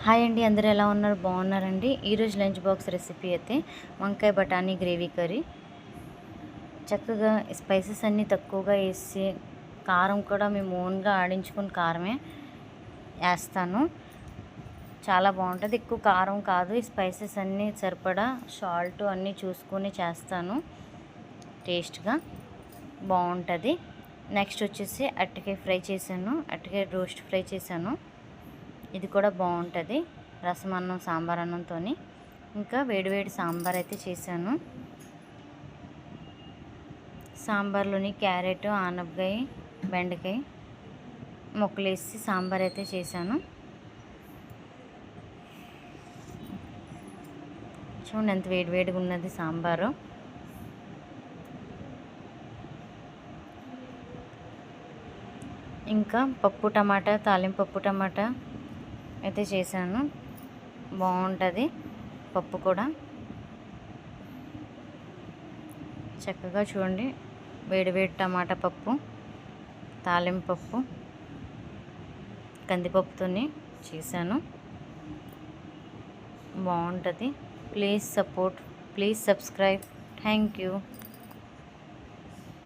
Hi అండి, అందరూ ఎలా ఉన్నారు? బాగున్నారండి. ఈరోజు లంచ్ బాక్స్ రెసిపీ అయితే వంకాయ బఠానీ గ్రేవీ కర్రీ. చక్కగా స్పైసెస్ అన్నీ తక్కువగా వేసి, కారం కూడా మేము ఓన్గా ఆడించుకుని కారమే వేస్తాను. చాలా బాగుంటుంది. ఎక్కువ కారం కాదు, ఈ స్పైసెస్ అన్నీ సరిపడా సాల్ట్ అన్నీ చూసుకొని చేస్తాను. టేస్ట్గా బాగుంటుంది. నెక్స్ట్ వచ్చేసి అరటికాయ ఫ్రై చేశాను, అరటికాయ రోస్ట్ ఫ్రై చేశాను. ఇది కూడా బాగుంటుంది రసం అన్నం సాంబార్ అన్నంతో. ఇంకా వేడివేడి సాంబార్ అయితే చేశాను. సాంబార్లోని క్యారెట్, ఆనపకాయ, బెండకాయ ముక్కలు వేసి సాంబార్ అయితే చేశాను. చూడండి ఎంత వేడివేడిగా ఉన్నది సాంబారు. ఇంకా పప్పు టమాటా, తాలింపు పప్పు టమాటా అయితే చేశాను. బాగుంటుంది పప్పు కూడా. చక్కగా చూడండి, వేడివేడి టమాటా పప్పు, తాలింపు పప్పు, కందిపప్పుతో చేశాను. బాగుంటుంది. Please support, please subscribe. Thank you.